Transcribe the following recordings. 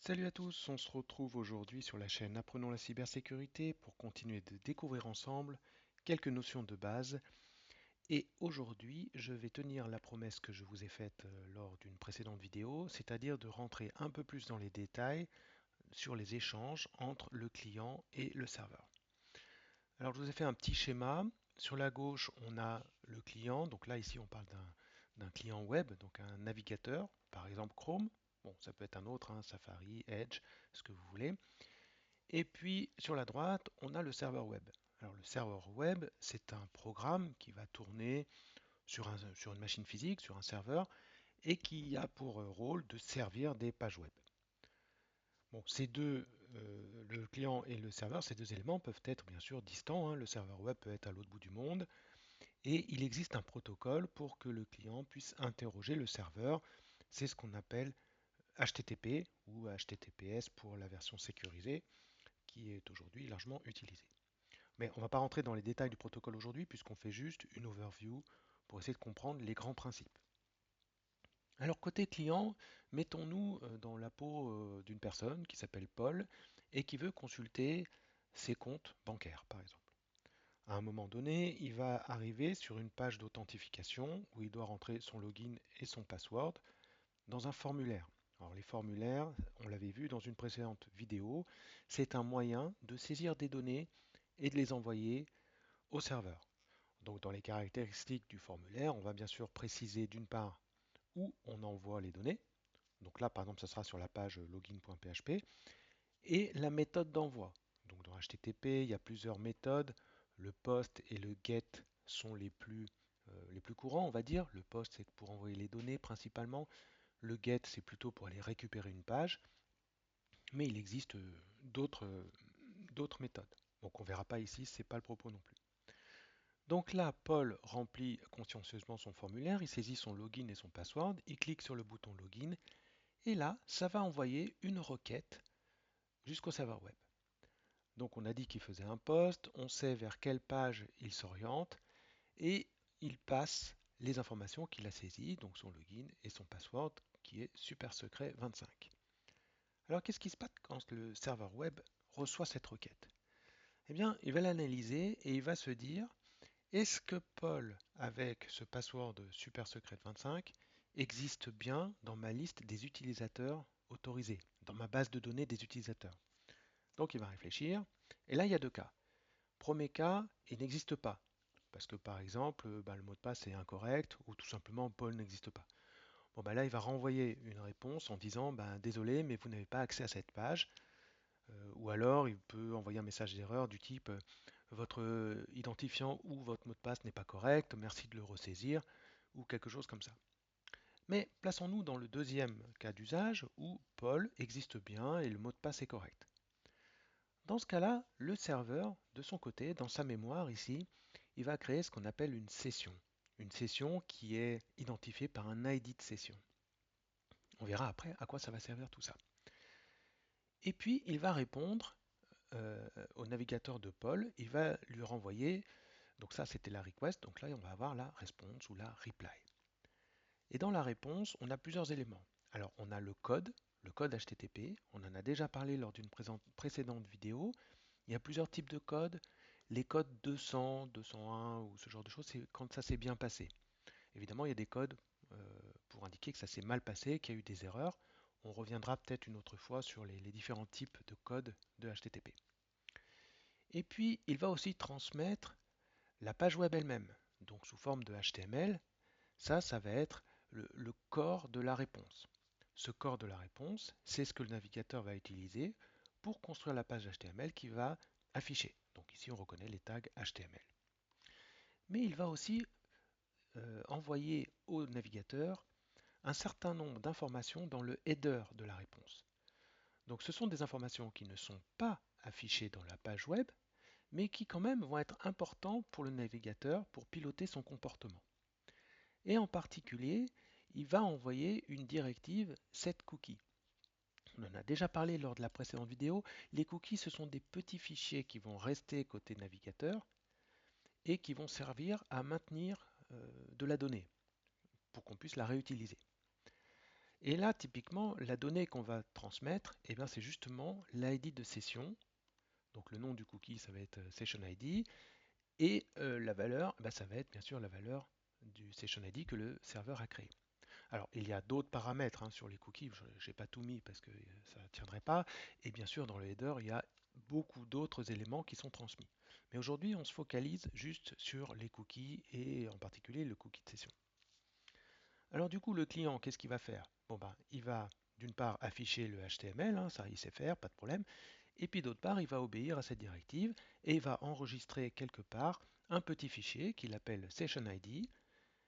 Salut à tous, on se retrouve aujourd'hui sur la chaîne Apprenons la cybersécurité pour continuer de découvrir ensemble quelques notions de base. Et aujourd'hui, je vais tenir la promesse que je vous ai faite lors d'une précédente vidéo, c'est-à-dire de rentrer un peu plus dans les détails sur les échanges entre le client et le serveur. Alors je vous ai fait un petit schéma. Sur la gauche, on a le client. Donc là, ici, on parle d'un client web, donc un navigateur, par exemple Chrome. Bon, ça peut être un autre, hein, Safari, Edge, ce que vous voulez. Et puis sur la droite, on a le serveur web. Alors le serveur web, c'est un programme qui va tourner sur une machine physique, sur un serveur, et qui a pour rôle de servir des pages web. Bon, le client et le serveur, ces deux éléments peuvent être bien sûr distants, hein. Le serveur web peut être à l'autre bout du monde, et il existe un protocole pour que le client puisse interroger le serveur. C'est ce qu'on appelle HTTP ou HTTPS pour la version sécurisée, qui est aujourd'hui largement utilisée. Mais on ne va pas rentrer dans les détails du protocole aujourd'hui puisqu'on fait juste une overview pour essayer de comprendre les grands principes. Alors côté client, mettons-nous dans la peau d'une personne qui s'appelle Paul et qui veut consulter ses comptes bancaires par exemple. À un moment donné, il va arriver sur une page d'authentification où il doit rentrer son login et son password dans un formulaire. Alors les formulaires, on l'avait vu dans une précédente vidéo, c'est un moyen de saisir des données et de les envoyer au serveur. Donc dans les caractéristiques du formulaire, on va bien sûr préciser d'une part où on envoie les données. Donc là, par exemple, ça sera sur la page login.php et la méthode d'envoi. Donc dans HTTP, il y a plusieurs méthodes. Le POST et le GET sont les plus courants, on va dire. Le POST, c'est pour envoyer les données principalement. Le GET, c'est plutôt pour aller récupérer une page. Mais il existe d'autres méthodes. Donc on ne verra pas ici, ce n'est pas le propos non plus. Donc là, Paul remplit consciencieusement son formulaire, il saisit son login et son password, il clique sur le bouton login, et là, ça va envoyer une requête jusqu'au serveur web. Donc on a dit qu'il faisait un post, on sait vers quelle page il s'oriente, et il passe les informations qu'il a saisies, donc son login et son password, qui est super secret 25. Alors qu'est-ce qui se passe quand le serveur web reçoit cette requête? Eh bien, il va l'analyser et il va se dire, est-ce que Paul, avec ce password super secret 25, existe bien dans ma liste des utilisateurs autorisés, dans ma base de données des utilisateurs? Donc il va réfléchir. Et là, il y a deux cas. Premier cas, il n'existe pas. Parce que par exemple, le mot de passe est incorrect ou tout simplement Paul n'existe pas. Bon, là, il va renvoyer une réponse en disant désolé, mais vous n'avez pas accès à cette page. Ou alors, il peut envoyer un message d'erreur du type votre identifiant ou votre mot de passe n'est pas correct, merci de le ressaisir, ou quelque chose comme ça. Mais plaçons-nous dans le deuxième cas d'usage où Paul existe bien et le mot de passe est correct. Dans ce cas-là, le serveur, de son côté, dans sa mémoire ici, il va créer ce qu'on appelle une session. Une session qui est identifiée par un ID de session. On verra après à quoi ça va servir tout ça. Et puis, il va répondre au navigateur de Paul, il va lui renvoyer, donc ça c'était la request, donc là on va avoir la response ou la reply. Et dans la réponse, on a plusieurs éléments. Alors on a le code HTTP, on en a déjà parlé lors d'une précédente vidéo. Il y a plusieurs types de codes. Les codes 200, 201 ou ce genre de choses, c'est quand ça s'est bien passé. Évidemment, il y a des codes pour indiquer que ça s'est mal passé, qu'il y a eu des erreurs. On reviendra peut-être une autre fois sur les différents types de codes de HTTP. Et puis, il va aussi transmettre la page web elle-même, donc sous forme de HTML. Ça va être le corps de la réponse. Ce corps de la réponse, c'est ce que le navigateur va utiliser pour construire la page HTML qui va afficher. Donc ici, on reconnaît les tags HTML. Mais il va aussi envoyer au navigateur un certain nombre d'informations dans le header de la réponse. Donc ce sont des informations qui ne sont pas affichées dans la page web, mais qui quand même vont être importants pour le navigateur pour piloter son comportement. Et en particulier, il va envoyer une directive setCookie. On en a déjà parlé lors de la précédente vidéo. Les cookies, ce sont des petits fichiers qui vont rester côté navigateur et qui vont servir à maintenir de la donnée pour qu'on puisse la réutiliser. Et là, typiquement, la donnée qu'on va transmettre, eh bien, c'est justement l'ID de session. Donc le nom du cookie, ça va être session ID. Et la valeur, bah, ça va être bien sûr la valeur du session ID que le serveur a créé. Alors, il y a d'autres paramètres hein, sur les cookies, je n'ai pas tout mis parce que ça ne tiendrait pas. Et bien sûr, dans le header, il y a beaucoup d'autres éléments qui sont transmis. Mais aujourd'hui, on se focalise juste sur les cookies et en particulier le cookie de session. Alors du coup, le client, qu'est-ce qu'il va faire? Bon ben, il va d'une part afficher le HTML, hein, ça il sait faire, pas de problème. Et puis d'autre part, il va obéir à cette directive et il va enregistrer quelque part un petit fichier qu'il appelle Session ID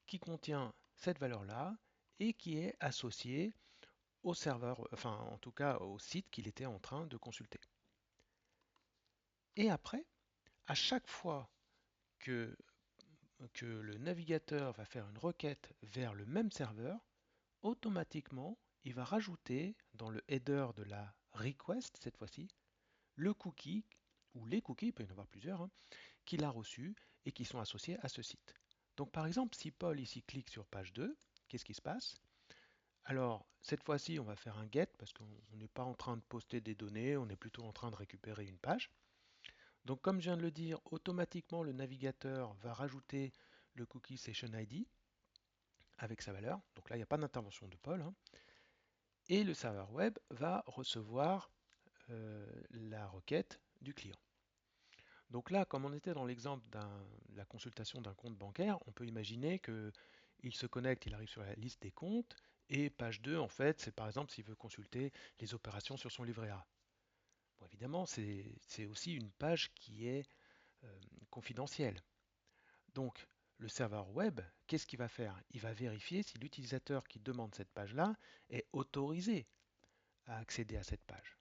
qui contient cette valeur-là et qui est associé au serveur, enfin en tout cas au site qu'il était en train de consulter. Et après, à chaque fois que, que le navigateur va faire une requête vers le même serveur, automatiquement, il va rajouter dans le header de la request, cette fois-ci, le cookie, ou les cookies, il peut y en avoir plusieurs, hein, qu'il a reçus et qui sont associés à ce site. Donc par exemple, si Paul ici clique sur page 2, qu'est-ce qui se passe? Alors, cette fois-ci, on va faire un get parce qu'on n'est pas en train de poster des données, on est plutôt en train de récupérer une page. Donc, comme je viens de le dire, automatiquement, le navigateur va rajouter le cookie session ID avec sa valeur. Donc là, il n'y a pas d'intervention de Paul, hein. Et le serveur web va recevoir la requête du client. Donc là, comme on était dans l'exemple de la consultation d'un compte bancaire, on peut imaginer qu'il se connecte, il arrive sur la liste des comptes, et page 2, en fait, c'est par exemple s'il veut consulter les opérations sur son livret A. Bon, évidemment, c'est aussi une page qui est confidentielle. Donc, le serveur web, qu'est-ce qu'il va faire? Il va vérifier si l'utilisateur qui demande cette page-là est autorisé à accéder à cette page.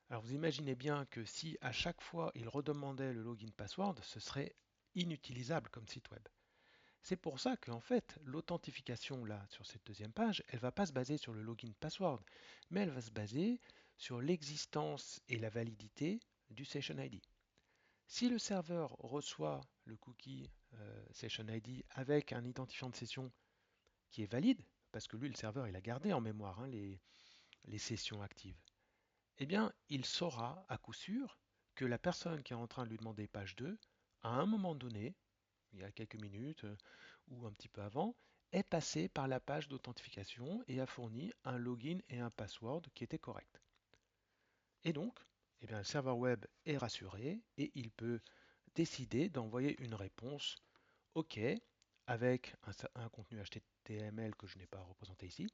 Alors vous imaginez bien que si à chaque fois il redemandait le login password, ce serait inutilisable comme site web. C'est pour ça qu'en fait, l'authentification là sur cette deuxième page, elle ne va pas se baser sur le login password, mais elle va se baser sur l'existence et la validité du session ID. Si le serveur reçoit le cookie session ID avec un identifiant de session qui est valide, parce que lui, le serveur, il a gardé en mémoire hein, les sessions actives, eh bien, il saura à coup sûr que la personne qui est en train de lui demander page 2, à un moment donné, il y a quelques minutes ou un petit peu avant, est passée par la page d'authentification et a fourni un login et un password qui étaient corrects. Et donc, eh bien, le serveur web est rassuré et il peut décider d'envoyer une réponse OK avec un contenu HTML que je n'ai pas représenté ici.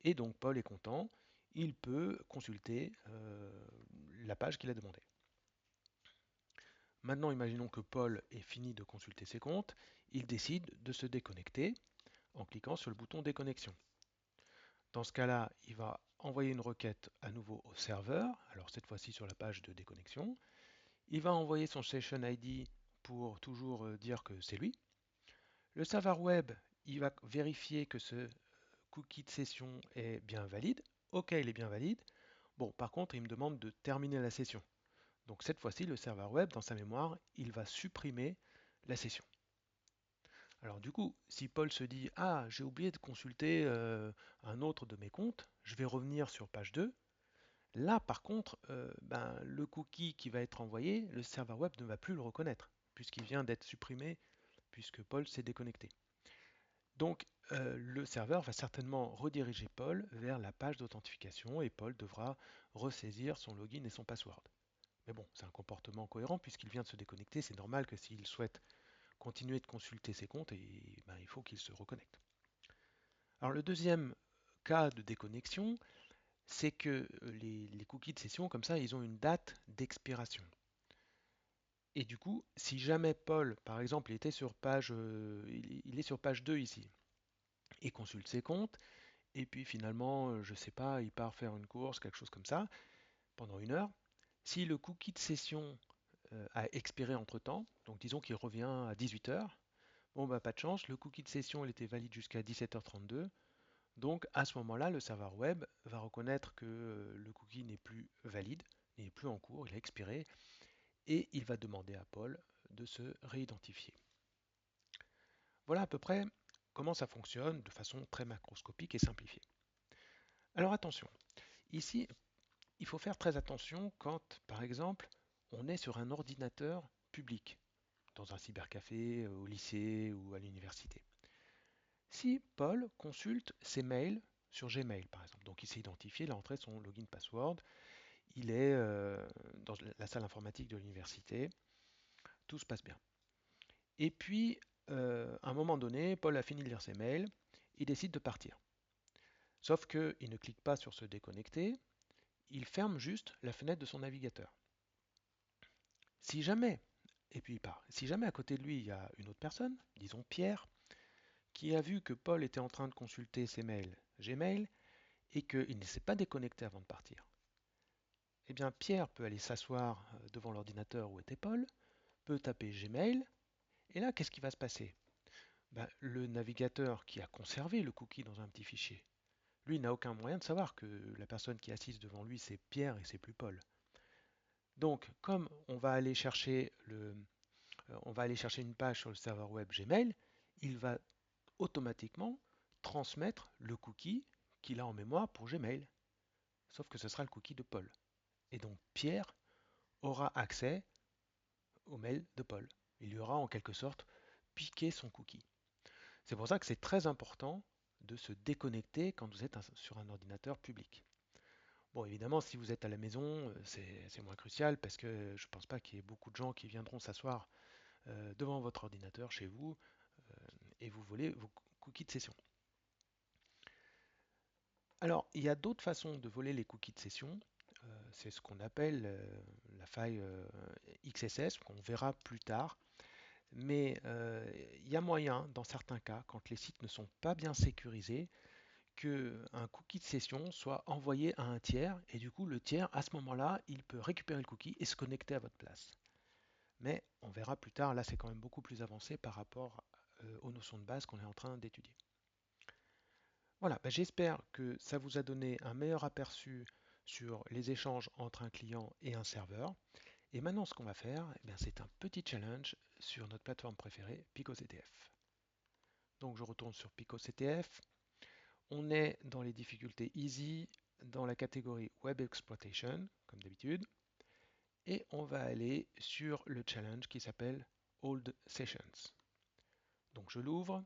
Et donc Paul est content, il peut consulter la page qu'il a demandée. Maintenant, imaginons que Paul ait fini de consulter ses comptes, il décide de se déconnecter en cliquant sur le bouton déconnexion. Dans ce cas-là, il va envoyer une requête à nouveau au serveur, alors cette fois-ci sur la page de déconnexion. Il va envoyer son session ID pour toujours dire que c'est lui. Le serveur web, il va vérifier que ce cookie de session est bien valide. OK, il est bien valide. Bon, par contre, il me demande de terminer la session. Donc cette fois-ci, le serveur web, dans sa mémoire, il va supprimer la session. Alors du coup, si Paul se dit «Ah, j'ai oublié de consulter un autre de mes comptes, je vais revenir sur page 2», là par contre, ben, le cookie qui va être envoyé, le serveur web ne va plus le reconnaître, puisqu'il vient d'être supprimé, puisque Paul s'est déconnecté. Donc le serveur va certainement rediriger Paul vers la page d'authentification et Paul devra ressaisir son login et son password. Mais bon, c'est un comportement cohérent puisqu'il vient de se déconnecter, c'est normal que s'il souhaite continuer de consulter ses comptes, ben, il faut qu'il se reconnecte. Alors le deuxième cas de déconnexion, c'est que les cookies de session, comme ça, ils ont une date d'expiration. Et du coup, si jamais Paul, par exemple, il était sur page, il est sur page 2 ici, et consulte ses comptes, et puis finalement, je sais pas, il part faire une course, quelque chose comme ça, pendant 1 heure, si le cookie de session a expiré entre-temps, donc disons qu'il revient à 18 heures, bon bah pas de chance, le cookie de session il était valide jusqu'à 17h32, donc à ce moment-là, le serveur web va reconnaître que le cookie n'est plus valide, n'est plus en cours, il a expiré, et il va demander à Paul de se réidentifier. Voilà à peu près comment ça fonctionne de façon très macroscopique et simplifiée. Alors attention, ici, il faut faire très attention quand, par exemple, on est sur un ordinateur public, dans un cybercafé, au lycée ou à l'université. Si Paul consulte ses mails sur Gmail, par exemple, donc il s'est identifié, il a entré son login password, il est dans la salle informatique de l'université, tout se passe bien. Et puis, à un moment donné, Paul a fini de lire ses mails, il décide de partir. Sauf qu'il ne clique pas sur se déconnecter, il ferme juste la fenêtre de son navigateur. Si jamais, et puis il part, si jamais à côté de lui il y a une autre personne, disons Pierre, qui a vu que Paul était en train de consulter ses mails Gmail et qu'il ne s'est pas déconnecté avant de partir, eh bien Pierre peut aller s'asseoir devant l'ordinateur où était Paul, peut taper Gmail, et là qu'est-ce qui va se passer? Ben, le navigateur qui a conservé le cookie dans un petit fichier, lui n'a aucun moyen de savoir que la personne qui est assise devant lui c'est Pierre et c'est plus Paul. Donc comme on va aller chercher une page sur le serveur web Gmail, il va automatiquement transmettre le cookie qu'il a en mémoire pour Gmail. Sauf que ce sera le cookie de Paul. Et donc Pierre aura accès au mail de Paul. Il lui aura en quelque sorte piqué son cookie. C'est pour ça que c'est très important de se déconnecter quand vous êtes sur un ordinateur public. Bon, évidemment, si vous êtes à la maison, c'est moins crucial parce que je ne pense pas qu'il y ait beaucoup de gens qui viendront s'asseoir devant votre ordinateur chez vous et vous voler vos cookies de session. Alors, il y a d'autres façons de voler les cookies de session. C'est ce qu'on appelle la faille XSS, qu'on verra plus tard. Mais il y a moyen, dans certains cas, quand les sites ne sont pas bien sécurisés, qu'un cookie de session soit envoyé à un tiers, et du coup, le tiers, à ce moment-là, il peut récupérer le cookie et se connecter à votre place. Mais on verra plus tard, là, c'est quand même beaucoup plus avancé par rapport aux notions de base qu'on est en train d'étudier. Voilà, bah, j'espère que ça vous a donné un meilleur aperçu sur les échanges entre un client et un serveur. Et maintenant, ce qu'on va faire, eh bien, c'est un petit challenge sur notre plateforme préférée, PicoCTF. Donc, je retourne sur PicoCTF. On est dans les difficultés easy, dans la catégorie Web Exploitation, comme d'habitude. Et on va aller sur le challenge qui s'appelle Old Sessions. Donc, je l'ouvre.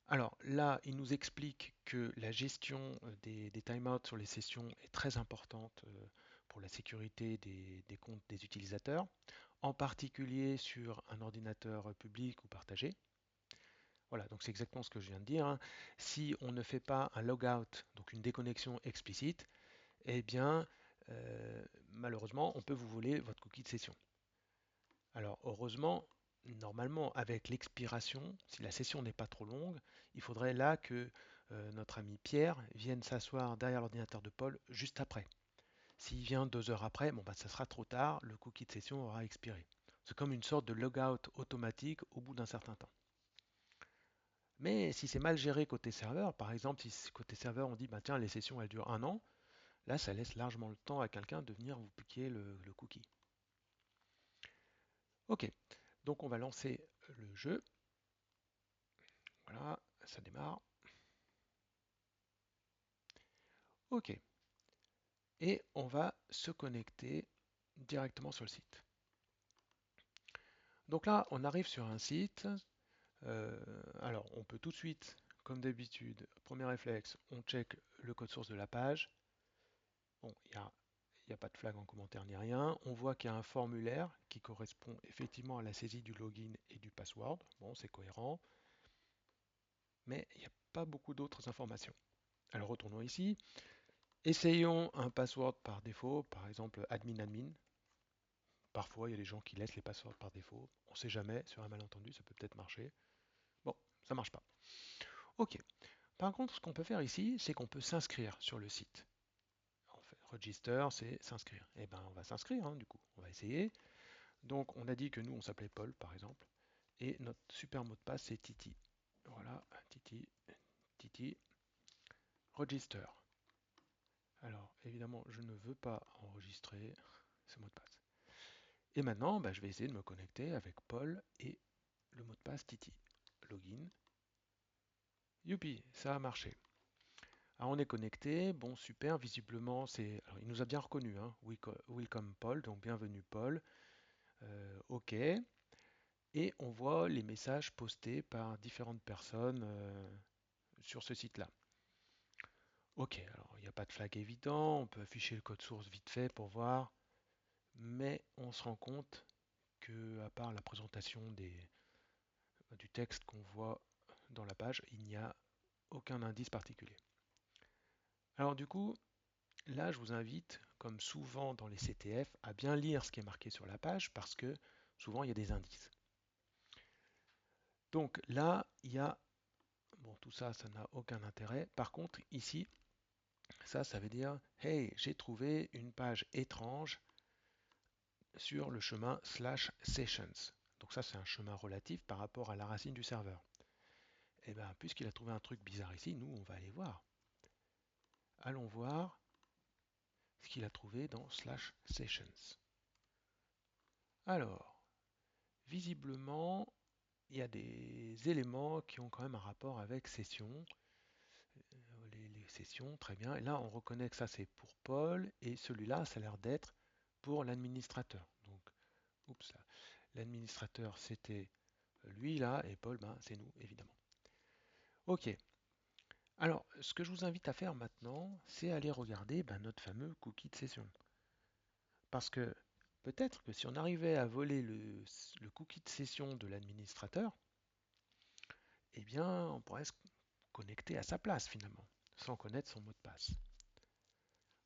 Alors là, il nous explique que la gestion des timeouts sur les sessions est très importante pour la sécurité des comptes des utilisateurs, en particulier sur un ordinateur public ou partagé. Voilà, donc c'est exactement ce que je viens de dire, hein. Si on ne fait pas un logout, donc une déconnexion explicite, eh bien, malheureusement, on peut vous voler votre cookie de session. Alors, heureusement, normalement, avec l'expiration, si la session n'est pas trop longue, il faudrait là que notre ami Pierre vienne s'asseoir derrière l'ordinateur de Paul juste après. S'il vient 2 heures après, bon, bah, ça sera trop tard, le cookie de session aura expiré. C'est comme une sorte de logout automatique au bout d'un certain temps. Mais si c'est mal géré côté serveur, par exemple, si côté serveur on dit, bah, tiens, les sessions elles durent 1 an, là ça laisse largement le temps à quelqu'un de venir vous piquer le cookie. Ok, donc on va lancer le jeu. Voilà, ça démarre. Ok. Et on va se connecter directement sur le site. Donc là, on arrive sur un site. Alors, on peut tout de suite, comme d'habitude, premier réflexe, on check le code source de la page. Bon, il n'y a pas de flag en commentaire ni rien. On voit qu'il y a un formulaire qui correspond effectivement à la saisie du login et du password. Bon, c'est cohérent. Mais il n'y a pas beaucoup d'autres informations. Alors, retournons ici. Essayons un password par défaut, par exemple admin. Parfois, il y a des gens qui laissent les passwords par défaut. On ne sait jamais, sur un malentendu, ça peut peut-être marcher. Bon, ça marche pas. Ok. Par contre, ce qu'on peut faire ici, c'est qu'on peut s'inscrire sur le site. En fait, register, c'est s'inscrire. Eh ben, on va s'inscrire, hein, du coup. On va essayer. Donc, on a dit que nous, on s'appelait Paul, par exemple. Et notre super mot de passe, c'est Titi. Voilà, Titi, register. Alors, évidemment, je ne veux pas enregistrer ce mot de passe. Et maintenant, bah, je vais essayer de me connecter avec Paul et le mot de passe Titi. Login. Youpi, ça a marché. Alors on est connecté, bon super, visiblement alors, il nous a bien reconnu, hein, Welcome Paul, donc bienvenue Paul, ok, et on voit les messages postés par différentes personnes sur ce site-là. Ok, alors il n'y a pas de flag évident, on peut afficher le code source vite fait pour voir, mais on se rend compte que à part la présentation du texte qu'on voit dans la page, il n'y a aucun indice particulier. Alors du coup, là je vous invite, comme souvent dans les CTF, à bien lire ce qui est marqué sur la page parce que souvent il y a des indices. Donc là, il y a, bon tout ça, ça n'a aucun intérêt. Par contre, ici, ça veut dire, hey, j'ai trouvé une page étrange sur le chemin /sessions. Donc ça, c'est un chemin relatif par rapport à la racine du serveur. Et bien, puisqu'il a trouvé un truc bizarre ici, nous, on va aller voir. Allons voir ce qu'il a trouvé dans /sessions. Alors, visiblement, il y a des éléments qui ont quand même un rapport avec session. Les sessions, très bien. Et là, on reconnaît que ça, c'est pour Paul, et celui-là, ça a l'air d'être pour l'administrateur. Donc, oups, l'administrateur, c'était lui là, et Paul, ben, c'est nous, évidemment. Ok. Alors, ce que je vous invite à faire maintenant, c'est aller regarder ben, notre fameux cookie de session. Parce que peut-être que si on arrivait à voler le cookie de session de l'administrateur, eh bien, on pourrait se connecter à sa place finalement, sans connaître son mot de passe.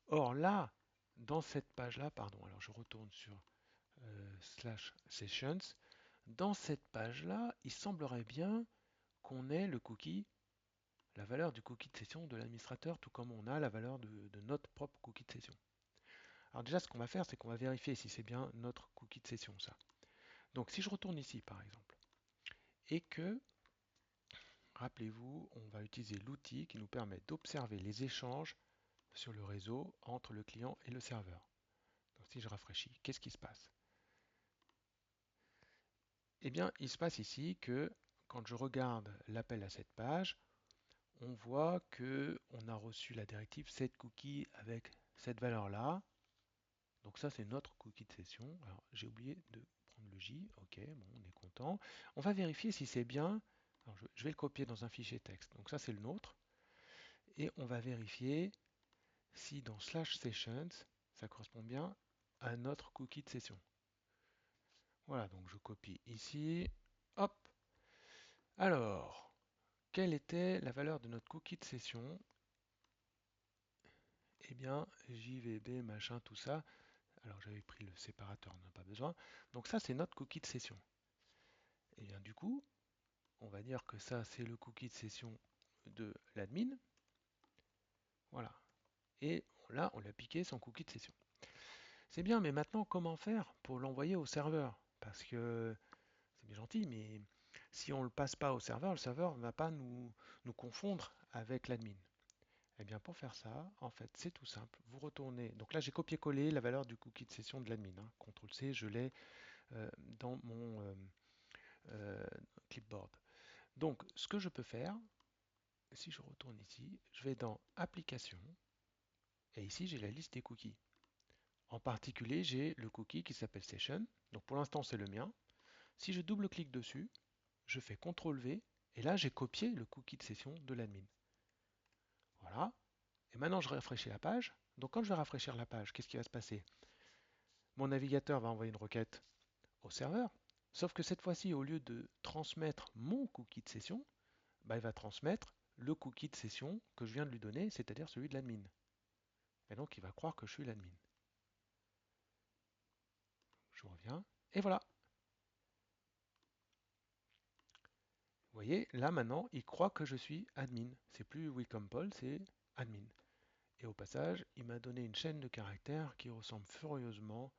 Or là, dans cette page-là, pardon, alors je retourne sur /sessions, dans cette page-là, il semblerait bien qu'on ait le cookie, la valeur du cookie de session de l'administrateur, tout comme on a la valeur de notre propre cookie de session. Alors déjà, ce qu'on va faire, c'est qu'on va vérifier si c'est bien notre cookie de session, ça. Donc si je retourne ici, par exemple, et que, rappelez-vous, on va utiliser l'outil qui nous permet d'observer les échanges sur le réseau entre le client et le serveur. Donc si je rafraîchis, qu'est-ce qui se passe? Eh bien, il se passe ici que quand je regarde l'appel à cette page, on voit que on a reçu la directive setCookie avec cette valeur-là. Donc ça, c'est notre cookie de session. Alors, j'ai oublié de prendre le J. Ok, bon, on est content. On va vérifier si c'est bien. Alors, je vais le copier dans un fichier texte. Donc ça, c'est le nôtre. Et on va vérifier si dans /sessions, ça correspond bien à notre cookie de session. Voilà, donc je copie ici. Hop. Alors, quelle était la valeur de notre cookie de session? Eh bien, JVB, machin, tout ça. Alors, j'avais pris le séparateur, on n'a pas besoin. Donc ça, c'est notre cookie de session. Et bien, du coup, on va dire que ça, c'est le cookie de session de l'admin. Voilà. Et là, on lui a piqué son cookie de session. C'est bien, mais maintenant, comment faire pour l'envoyer au serveur? Parce que c'est bien gentil, mais si on ne le passe pas au serveur, le serveur ne va pas nous confondre avec l'admin. Eh bien, pour faire ça, en fait, c'est tout simple. Vous retournez. Donc là, j'ai copié-collé la valeur du cookie de session de l'admin. Hein. CTRL-C, je l'ai dans mon euh, clipboard. Donc, ce que je peux faire, si je retourne ici, je vais dans Applications, et ici, j'ai la liste des cookies. En particulier, j'ai le cookie qui s'appelle Session. Donc, pour l'instant, c'est le mien. Si je double-clique dessus, je fais CTRL-V, et là, j'ai copié le cookie de session de l'admin. Voilà. Et maintenant, je rafraîchis la page. Donc, quand je vais rafraîchir la page, qu'est-ce qui va se passer? Mon navigateur va envoyer une requête au serveur. Sauf que cette fois-ci, au lieu de transmettre mon cookie de session, bah, il va transmettre le cookie de session que je viens de lui donner, c'est-à-dire celui de l'admin. Et donc, il va croire que je suis l'admin. Je reviens, et voilà. Vous voyez, là maintenant, il croit que je suis admin. C'est plus Welcome Paul, c'est admin. Et au passage, il m'a donné une chaîne de caractères qui ressemble furieusement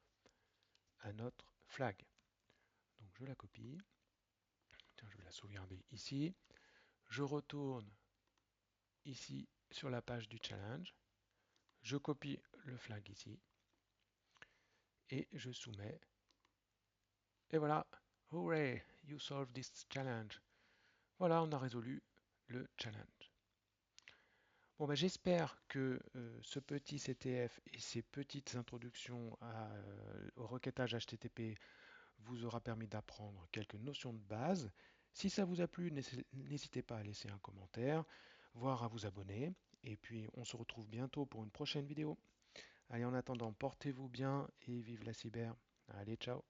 à notre flag. Donc je la copie. Tiens, je vais la sauvegarder ici. Je retourne ici sur la page du challenge. Je copie le flag ici. Et je soumets. Et voilà. Hooray, you solved this challenge. Voilà, on a résolu le challenge. Bon, bah, j'espère que ce petit CTF et ces petites introductions au requêtage HTTP vous aura permis d'apprendre quelques notions de base. Si ça vous a plu, n'hésitez pas à laisser un commentaire, voire à vous abonner. Et puis, on se retrouve bientôt pour une prochaine vidéo. Allez, en attendant, portez-vous bien et vive la cyber. Allez, ciao!